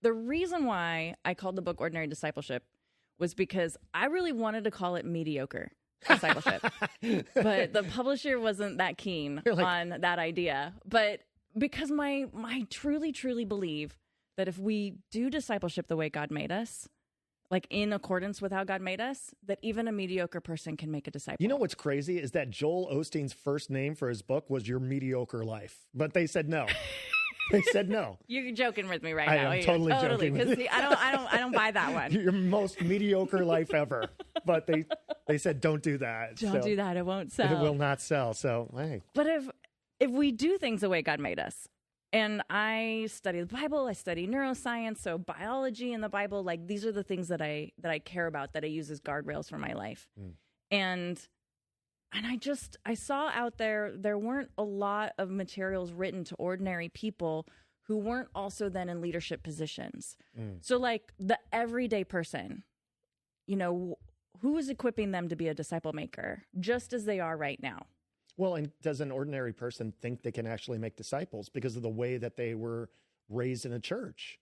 the reason why I called the book Ordinary Discipleship was because I really wanted to call it mediocre discipleship. But the publisher wasn't that keen on that idea. But because I truly, truly believe that if we do discipleship the way God made us, like in accordance with how God made us, that even a mediocre person can make a disciple. You know what's crazy is that Joel Osteen's first name for his book was Your Mediocre Life, but they said no. They said no. You're joking with me right now. I am totally joking. Because I don't buy that one. Your most mediocre life ever. But they said don't do that. Don't do that. It won't sell. It will not sell. So hey. But if we do things the way God made us, and I study the Bible, I study neuroscience, so biology in the Bible, like these are the things that I care about, that I use as guardrails for my life. And I saw out there weren't a lot of materials written to ordinary people who weren't also then in leadership positions. So like the everyday person, who is equipping them to be a disciple maker just as they are right now? Well, and does an ordinary person think they can actually make disciples because of the way that they were raised in a church?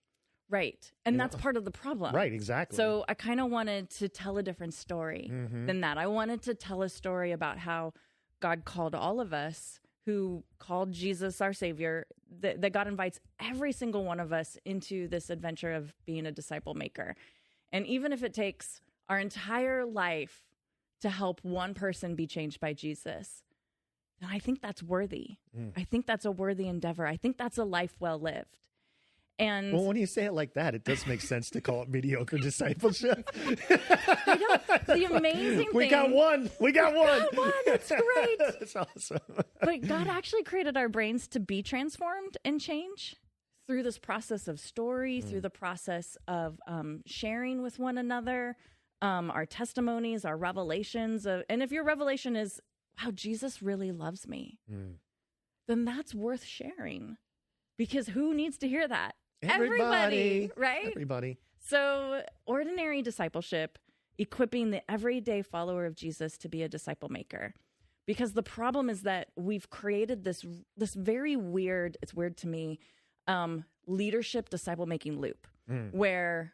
Right. And that's part of the problem. Right, exactly. So I kind of wanted to tell a different story than that. I wanted to tell a story about how God called all of us, who called Jesus our Savior, that God invites every single one of us into this adventure of being a disciple maker. And even if it takes our entire life to help one person be changed by Jesus, then I think that's worthy. I think that's a worthy endeavor. I think that's a life well lived. And well, when you say it like that, it does make sense to call it mediocre discipleship. The amazing thing. We got one. That's great. That's awesome. But God actually created our brains to be transformed and change through this process of story, through the process of sharing with one another, our testimonies, our revelations. And if your revelation is, wow, Jesus really loves me, then that's worth sharing. Because who needs to hear that? Everybody, right? Everybody. So ordinary discipleship, equipping the everyday follower of Jesus to be a disciple maker. Because the problem is that we've created this very weird, it's weird to me, leadership disciple making loop, where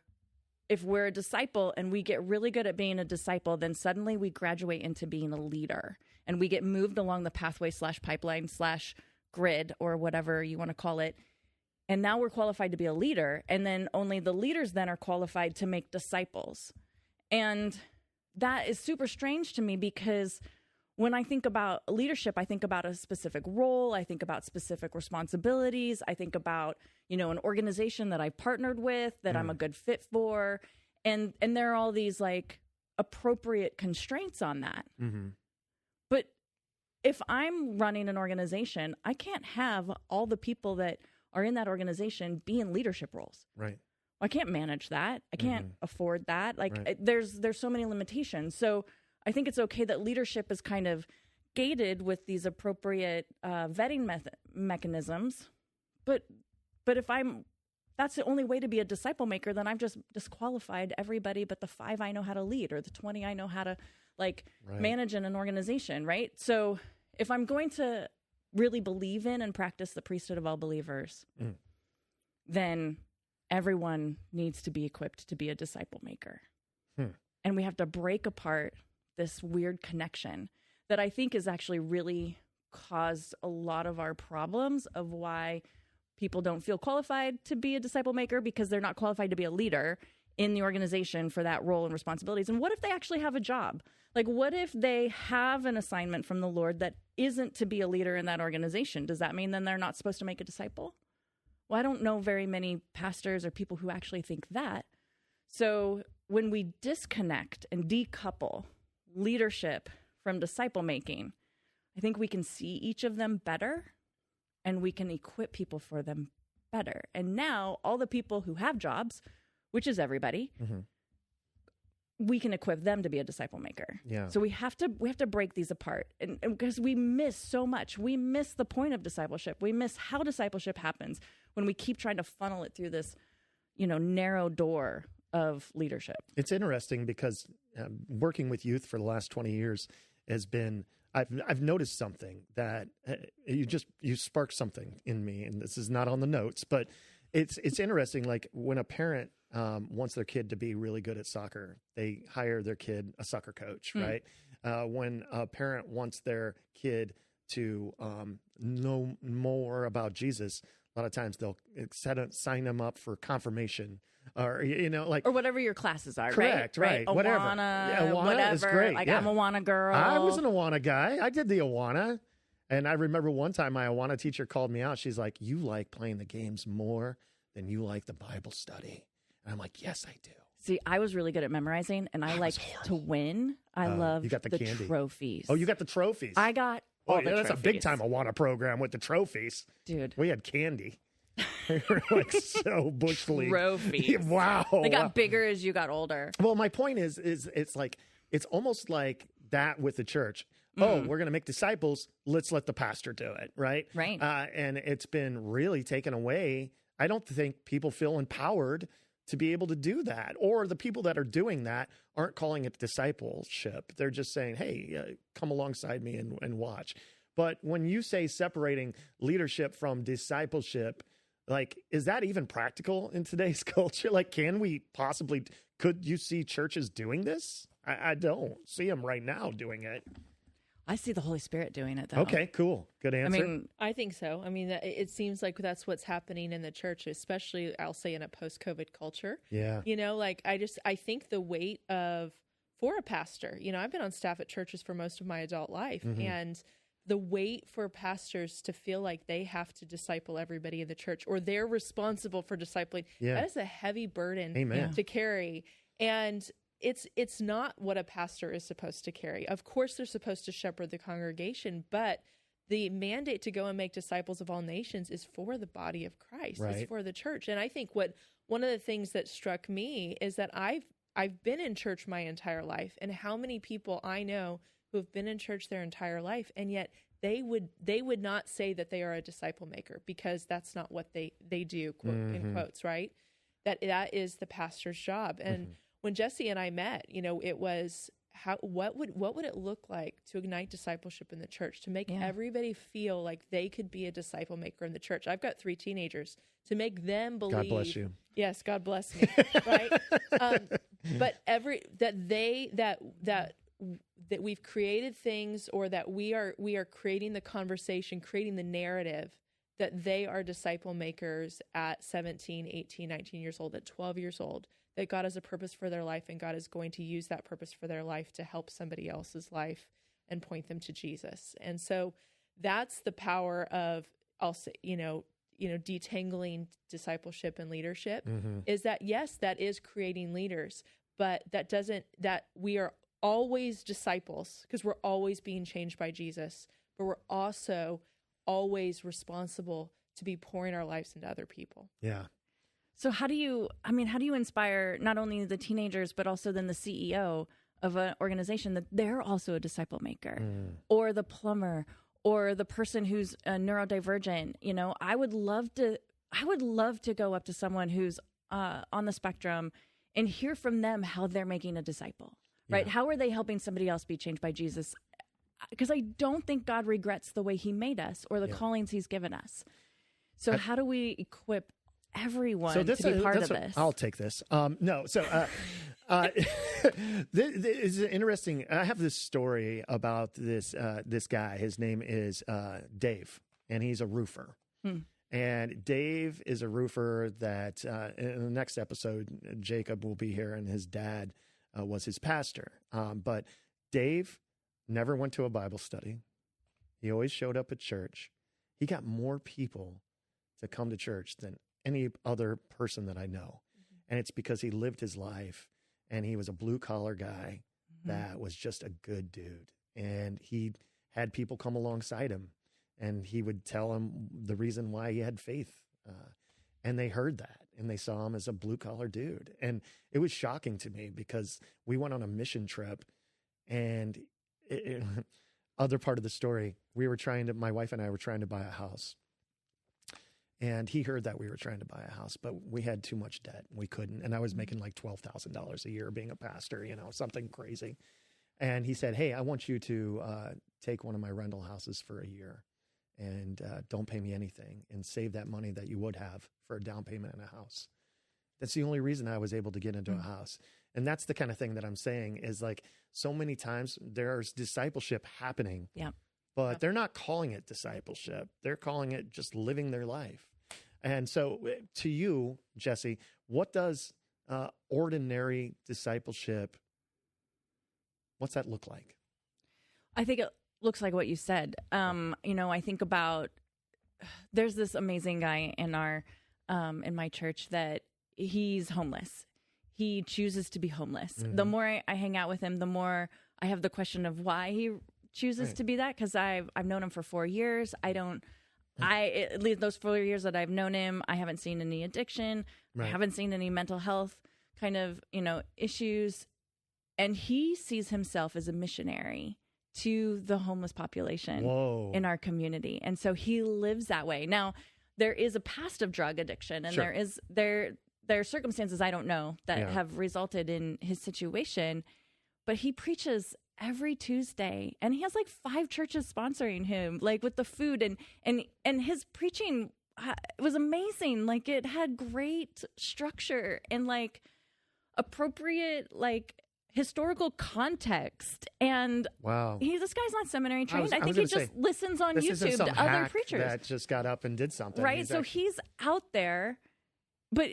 if we're a disciple and we get really good at being a disciple, then suddenly we graduate into being a leader and we get moved along the pathway / pipeline / grid or whatever you want to call it. And now we're qualified to be a leader. And then only the leaders then are qualified to make disciples. And that is super strange to me because when I think about leadership, I think about a specific role. I think about specific responsibilities. I think about, an organization that I've partnered with that I'm a good fit for. And there are all these like appropriate constraints on that. But if I'm running an organization, I can't have all the people that are in that organization be in leadership roles. Right. I can't manage that. I can't afford that. There's so many limitations. So I think it's okay that leadership is kind of gated with these appropriate vetting mechanisms. But if that's the only way to be a disciple maker, then I've just disqualified everybody but the 5 I know how to lead or the 20 I know how to manage in an organization, right? So if I'm going to really believe in and practice the priesthood of all believers, then everyone needs to be equipped to be a disciple maker. And we have to break apart this weird connection that I think has actually really caused a lot of our problems of why people don't feel qualified to be a disciple maker because they're not qualified to be a leader in the organization for that role and responsibilities. And what if they actually have a job? Like, what if they have an assignment from the Lord that isn't to be a leader in that organization? Does that mean then they're not supposed to make a disciple? Well, I don't know very many pastors or people who actually think that. So when we disconnect and decouple leadership from disciple making, I think we can see each of them better and we can equip people for them better. And now all the people who have jobs, which is everybody, we can equip them to be a disciple maker. Yeah. So we have to break these apart, and because we miss so much. We miss the point of discipleship. We miss how discipleship happens when we keep trying to funnel it through this, narrow door of leadership. It's interesting because working with youth for the last 20 years has been, I've noticed something that you sparked something in me, and this is not on the notes, but It's interesting. Like when a parent wants their kid to be really good at soccer, they hire their kid a soccer coach, right? When a parent wants their kid to know more about Jesus, a lot of times they'll sign them up for confirmation or, like. Or whatever your classes are, correct, right? Awana, whatever. Yeah, Awana whatever. is great. Like, yeah. I'm a Awana girl. I was an Awana guy. I did the Awana. And I remember one time my Awana teacher called me out. She's like, you like playing the games more than you like the Bible study. And I'm like, yes, I do. See, I was really good at memorizing, and I like to win. I love the candy. Trophies. Oh, you got the trophies. I got all the that's trophies. A big time Awana program with the trophies. Dude. We had candy. They were like so bush league. Trophies. Wow. They got bigger as you got older. Well, my point is it's almost like that with the church. Oh, we're going to make disciples. Let's let the pastor do it, right? Right. And it's been really taken away. I don't think people feel empowered to be able to do that. Or the people that are doing that aren't calling it discipleship. They're just saying, hey, come alongside me and watch. But when you say separating leadership from discipleship, like, is that even practical in today's culture? Like, could you see churches doing this? I don't see them right now doing it. I see the Holy Spirit doing it, though. Okay, cool. Good answer. I think so. I mean, it seems like that's what's happening in the church, especially, I'll say, in a post-COVID culture. Yeah. I think the weight for a pastor, I've been on staff at churches for most of my adult life, and the weight for pastors to feel like they have to disciple everybody in the church, or they're responsible for discipling, that is a heavy burden to carry. And it's not what a pastor is supposed to carry. Of course, they're supposed to shepherd the congregation, but the mandate to go and make disciples of all nations is for the body of Christ. Right. It's for the church. And I think one of the things that struck me is that I've been in church my entire life, and how many people I know who have been in church their entire life, and yet they would not say that they are a disciple maker, because that's not what they do, quote, in quotes, right? That is the pastor's job. And when Jesse and I met, it was what would it look like to ignite discipleship in the church, to make everybody feel like they could be a disciple maker in the church. I've got 3 teenagers, to make them believe. God bless you. Yes, God bless me. Right. But that we've created things, or that we are creating the conversation, creating the narrative that they are disciple makers at 17, 18, 19 years old, at 12 years old, that God has a purpose for their life, and God is going to use that purpose for their life to help somebody else's life and point them to Jesus. And so that's the power of, I'll say, detangling discipleship and leadership, is that, yes, that is creating leaders, but that we are always disciples, because we're always being changed by Jesus, but we're also always responsible to be pouring our lives into other people. Yeah. So how do you inspire not only the teenagers, but also then the CEO of an organization that they're also a disciple maker, or the plumber, or the person who's neurodivergent? I would love to go up to someone who's on the spectrum and hear from them how they're making a disciple, right? How are they helping somebody else be changed by Jesus? Because I don't think God regrets the way he made us or the callings he's given us. So how do we equip everyone to be part of this? I'll take this. This is interesting. I have this story about this guy. His name is Dave, and he's a roofer. And Dave is a roofer that in the next episode, Jacob will be here, and his dad was his pastor. But Dave never went to a Bible study. He always showed up at church. He got more people to come to church than any other person that I know. And it's because he lived his life, and he was a blue-collar guy that was just a good dude. And he had people come alongside him, and he would tell them the reason why he had faith. And they heard that, and they saw him as a blue-collar dude. And it was shocking to me, because we went on a mission trip, and other part of the story, my wife and I were trying to buy a house. And he heard that we were trying to buy a house, but we had too much debt. We couldn't. And I was making like $12,000 a year being a pastor, something crazy. And he said, hey, I want you to take one of my rental houses for a year. and don't pay me anything and save that money that you would have for a down payment in a house. That's the only reason I was able to get into a house. And that's the kind of thing that I'm saying is like so many times there's discipleship happening, but they're not calling it discipleship. They're calling it just living their life. And so to you, Jesse, what does ordinary discipleship, what's that look like? I think it looks like what you said. I think about, there's this amazing guy in my church that he's homeless. He chooses to be homeless. Mm-hmm. The more I hang out with him, the more I have the question of why he chooses to be that. Cause I've known him for 4 years. At least those 4 years that I've known him, I haven't seen any addiction. Right. I haven't seen any mental health kind of, issues. And he sees himself as a missionary to the homeless population in our community. And so he lives that way. Now, there is a past of drug addiction, and there are circumstances I don't know that have resulted in his situation, but he preaches every Tuesday, and he has like 5 churches sponsoring him, like with the food, and his preaching was amazing. Like it had great structure and like appropriate like historical context. And this guy's not seminary trained. I think he just listens on YouTube to other preachers that just got up and did something. Right. He's out there, but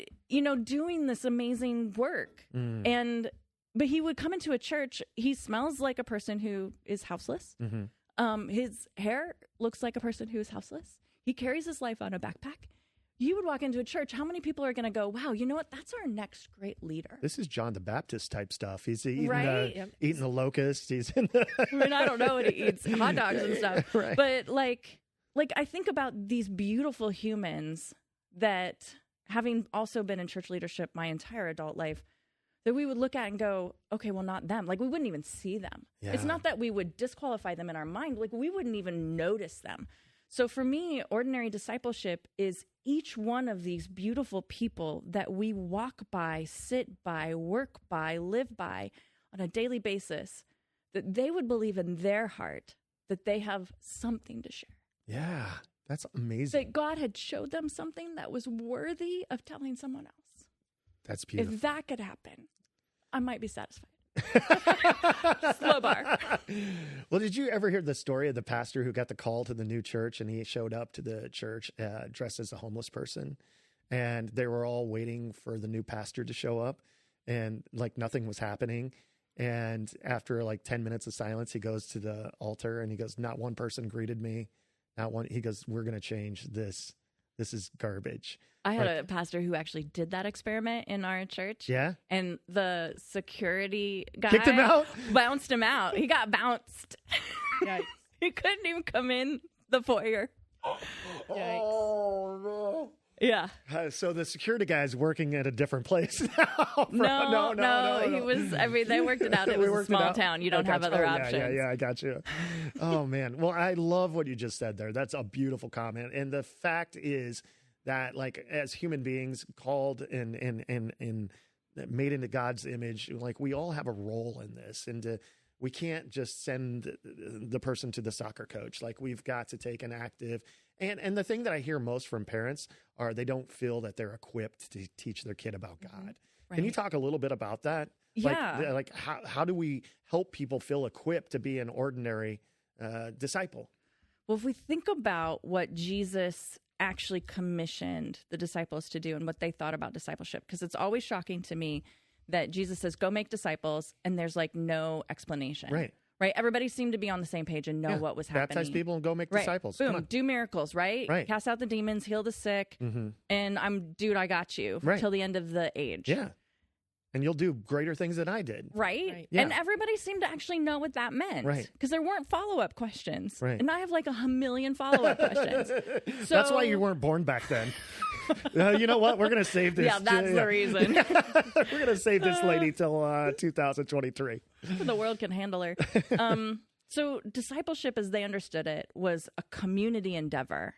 doing this amazing work. But he would come into a church. He smells like a person who is houseless. Mm-hmm. His hair looks like a person who is houseless. He carries his life on a backpack. You would walk into a church. How many people are going to go, wow, you know what? That's our next great leader. This is John the Baptist type stuff. He's eating the locusts. He's in the... I don't know what he eats, hot dogs and stuff. Right. But like I think about these beautiful humans that, having also been in church leadership my entire adult life, that we would look at and go, okay, well, not them. Like we wouldn't even see them. Yeah. It's not that we would disqualify them in our mind. Like we wouldn't even notice them. So for me, ordinary discipleship is each one of these beautiful people that we walk by, sit by, work by, live by on a daily basis, that they would believe in their heart that they have something to share. Yeah, that's amazing. That God had showed them something that was worthy of telling someone else. That's beautiful. If that could happen, I might be satisfied. Slow bar. Well, did you ever hear the story of the pastor who got the call to the new church, and he showed up to the church dressed as a homeless person, and they were all waiting for the new pastor to show up, and like nothing was happening. And after like 10 minutes of silence, he goes to the altar and he goes, not one person greeted me. Not one. He goes, we're going to change this. This is garbage. I had a pastor who actually did that experiment in our church. Yeah. And the security guy kicked him out? Bounced him out. He got bounced. Yikes. He couldn't even come in the foyer. Yikes. Oh, no. Yeah. So the security guy is working at a different place now. No. He was, they worked it out. It was a small town. You don't have other options. Yeah, I got you. Oh, man. Well, I love what you just said there. That's a beautiful comment. And the fact is that, like, as human beings called and made into God's image, like, we all have a role in this. And we can't just send the person to the soccer coach. Like, we've got to take an active. And the thing that I hear most from parents are they don't feel that they're equipped to teach their kid about God. Right. Can you talk a little bit about that? Yeah. Like how do we help people feel equipped to be an ordinary disciple? Well, if we think about what Jesus actually commissioned the disciples to do and what they thought about discipleship, because it's always shocking to me that Jesus says, go make disciples, and there's like no explanation. Right. Everybody seemed to be on the same page and know what was happening. Baptize people and go make disciples. Boom. Do miracles, right? Cast out the demons, heal the sick. Mm-hmm. And I got you till the end of the age. Yeah. And you'll do greater things than I did. Right? Yeah. And everybody seemed to actually know what that meant. Right. Because there weren't follow-up questions. Right. And I have like 1 million follow-up questions. So that's why you weren't born back then. You know what? We're going to save this. Yeah, that's the reason. We're going to save this lady till 2023. The world can handle her. So discipleship, as they understood it, was a community endeavor.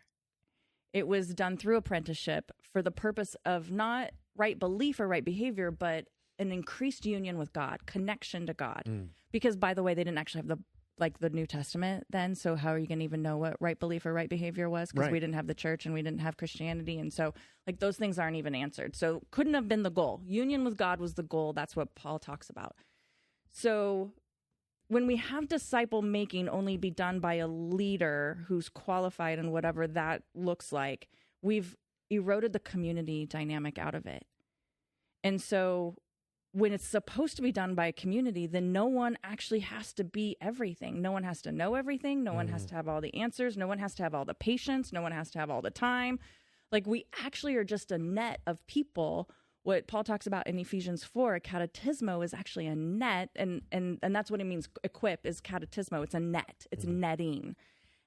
It was done through apprenticeship for the purpose of not right belief or right behavior, but an increased union with God, connection to God. Because, by the way, they didn't actually have the like the New Testament then. So how are you going to even know what right belief or right behavior was? Because we didn't have the church and we didn't have Christianity. And so like those things aren't even answered. So couldn't have been the goal. Union with God was the goal. That's what Paul talks about. So when we have disciple making only be done by a leader who's qualified and whatever that looks like, we've eroded the community dynamic out of it. And so when it's supposed to be done by a community, then no one actually has to be everything. No one has to know everything. No one has to have all the answers. No one has to have all the patience. No one has to have all the time. Like we actually are just a net of people. What Paul talks about in Ephesians 4, catetismo is actually a net. And that's what it means. Equip is catetismo. It's a net. It's netting.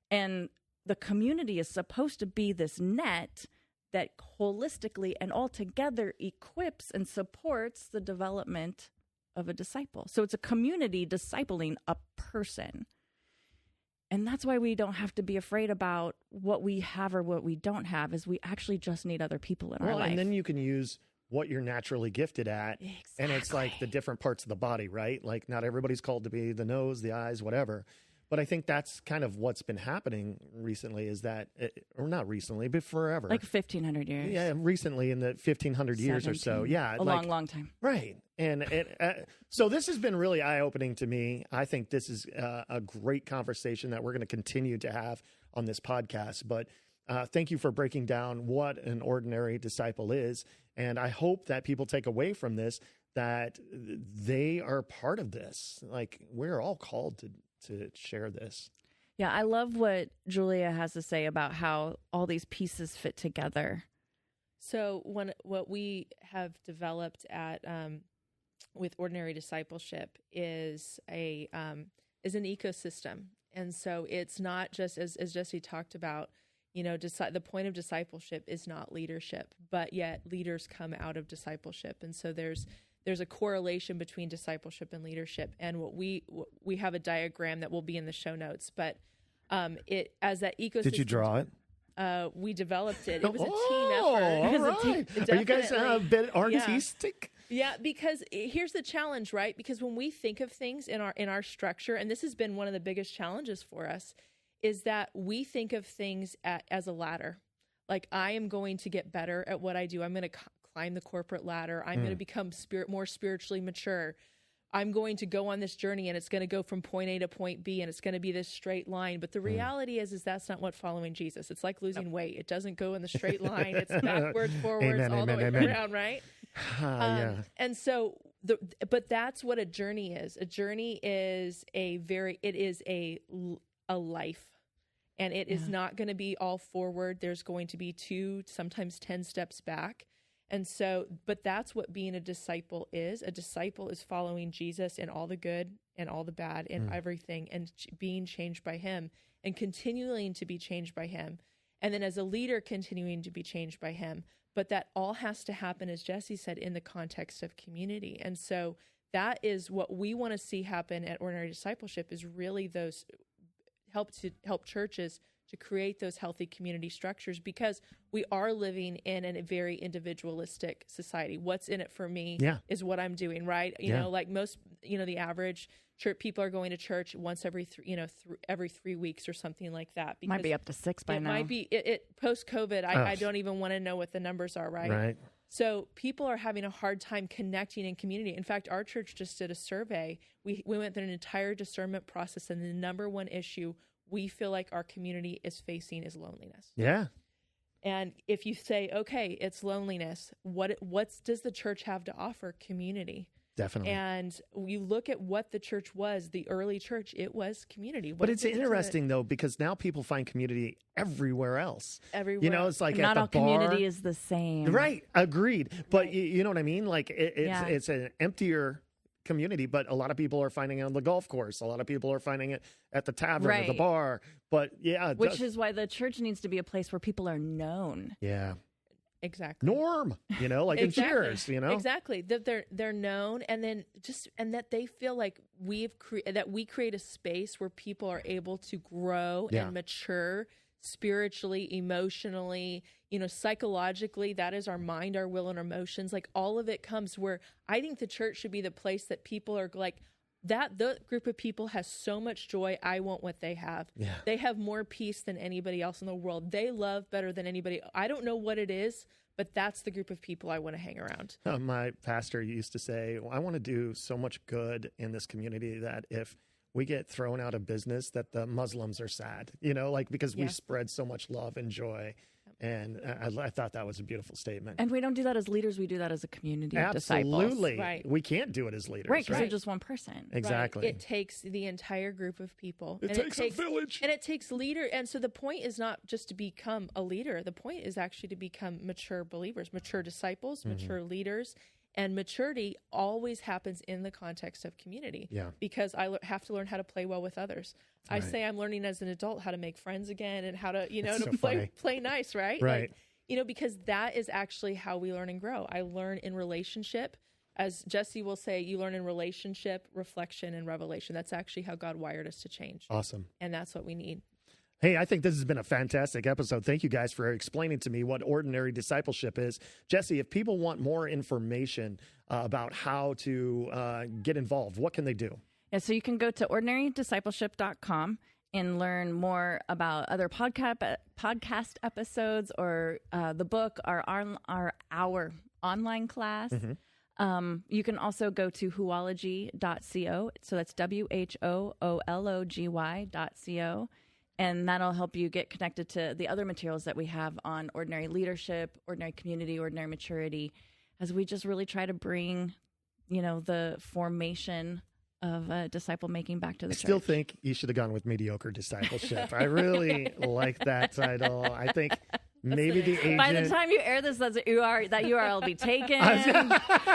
And the community is supposed to be this net that holistically and altogether equips and supports the development of a disciple. So it's a community discipling a person. And that's why we don't have to be afraid about what we have or what we don't have, is we actually just need other people in our life. And then you can use what you're naturally gifted at. Exactly. And it's like the different parts of the body, right? Like not everybody's called to be the nose, the eyes, whatever. But I think that's kind of what's been happening recently is that, or not recently, but forever. Like 1,500 years. Yeah, recently in the 1,500 years or so. Yeah. A long time. Right. And so this has been really eye-opening to me. I think this is a great conversation that we're going to continue to have on this podcast. But thank you for breaking down what an ordinary disciple is. And I hope that people take away from this that they are part of this. Like we're all called to share this. Yeah, I love what Julia has to say about how all these pieces fit together. So what we have developed at with Ordinary Discipleship is an ecosystem, and so it's not just as Jesse talked about. The point of discipleship is not leadership, but yet leaders come out of discipleship, and so there's a correlation between discipleship and leadership. And what we have a diagram that will be in the show notes, but it as that ecosystem. Did you draw it? We developed it. It was a team effort. All right. Are you guys a bit artistic? Yeah, because here's the challenge, right? Because when we think of things in our structure, and this has been one of the biggest challenges for us, is that we think of things as a ladder. Like I am going to get better at what I do. I'm going to climb the corporate ladder. I'm going to become more spiritually mature. I'm going to go on this journey and it's going to go from point A to point B and it's going to be this straight line. But the reality is that's not what following Jesus. It's like losing weight. It doesn't go in the straight line. It's backwards, forwards, all the way around, right? Yeah. And so, but that's what a journey is. A journey is a life. And it is not going to be all forward. There's going to be 2, sometimes 10 steps back. And so, but that's what being a disciple is. A disciple is following Jesus in all the good and all the bad and everything, and being changed by him and continuing to be changed by him. And then as a leader, continuing to be changed by him. But that all has to happen, as Jesse said, in the context of community. And so that is what we want to see happen at Ordinary Discipleship, is really those help churches to create those healthy community structures, because we are living in a very individualistic society. What's in it for me is what I'm doing, right? You know, like most, the average church people are going to church once every 3 weeks or something like that. Might be up to 6 by now. It might be post-COVID. I don't even want to know what the numbers are, right? Right. So people are having a hard time connecting in community. In fact, our church just did a survey. We went through an entire discernment process, and the number one issue we feel like our community is facing is loneliness. Yeah. And if you say, okay, it's loneliness, what does the church have to offer? Community. Definitely. And you look at what the church was, the early church, it was community. But it's interesting, though, because now people find community everywhere else. Everywhere. It's like not at all the bar. community is the same. Right. Agreed. But you know what I mean? Like it's an emptier community, but a lot of people are finding it on the golf course. A lot of people are finding it at the tavern or the bar. But which is why the church needs to be a place where people are known. Yeah. Exactly. Norm, like in Cheers, Exactly. That they're known, and then and that they feel like we create a space where people are able to grow and mature spiritually, emotionally, psychologically. That is our mind, our will, and our emotions. Like all of it comes where I think the church should be the place that people are like, the group of people has so much joy. I want what they have. Yeah. They have more peace than anybody else in the world. They love better than anybody. I don't know what it is, but that's the group of people I want to hang around. My pastor used to say, I want to do so much good in this community that if we get thrown out of business, that the Muslims are sad, because we spread so much love and joy. And I thought that was a beautiful statement. And we don't do that as leaders. We do that as a community of disciples. Absolutely. Right. We can't do it as leaders. Right, because you're just one person. Exactly. Right. It takes the entire group of people. It takes a village. And it takes leader. And so the point is not just to become a leader. The point is actually to become mature believers, mature disciples, mature leaders. And maturity always happens in the context of community. Yeah. Because I have to learn how to play well with others. I say I'm learning as an adult how to make friends again and how to, play nice, right? Right. Because that is actually how we learn and grow. I learn in relationship. As Jesse will say, you learn in relationship, reflection, and revelation. That's actually how God wired us to change. Awesome. And that's what we need. Hey, I think this has been a fantastic episode. Thank you guys for explaining to me what ordinary discipleship is. Jesse, if people want more information about how to get involved, what can they do? Yeah, so you can go to ordinarydiscipleship.com and learn more about other podcast episodes or the book, our online class. You can also go to whoology.co. So that's WHOOLOGY.co. And that'll help you get connected to the other materials that we have on ordinary leadership, ordinary community, ordinary maturity, as we just really try to bring, the formation of disciple making back to the church. I still think you should have gone with mediocre discipleship. I really like that title. I think maybe the agent... By the time you air this, that URL will be taken.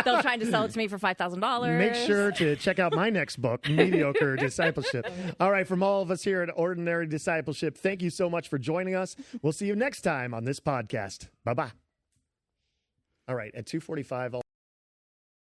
They'll try to sell it to me for $5,000. Make sure to check out my next book, Mediocre Discipleship. All right, from all of us here at Ordinary Discipleship, thank you so much for joining us. We'll see you next time on this podcast. Bye-bye. All right, at 2:45,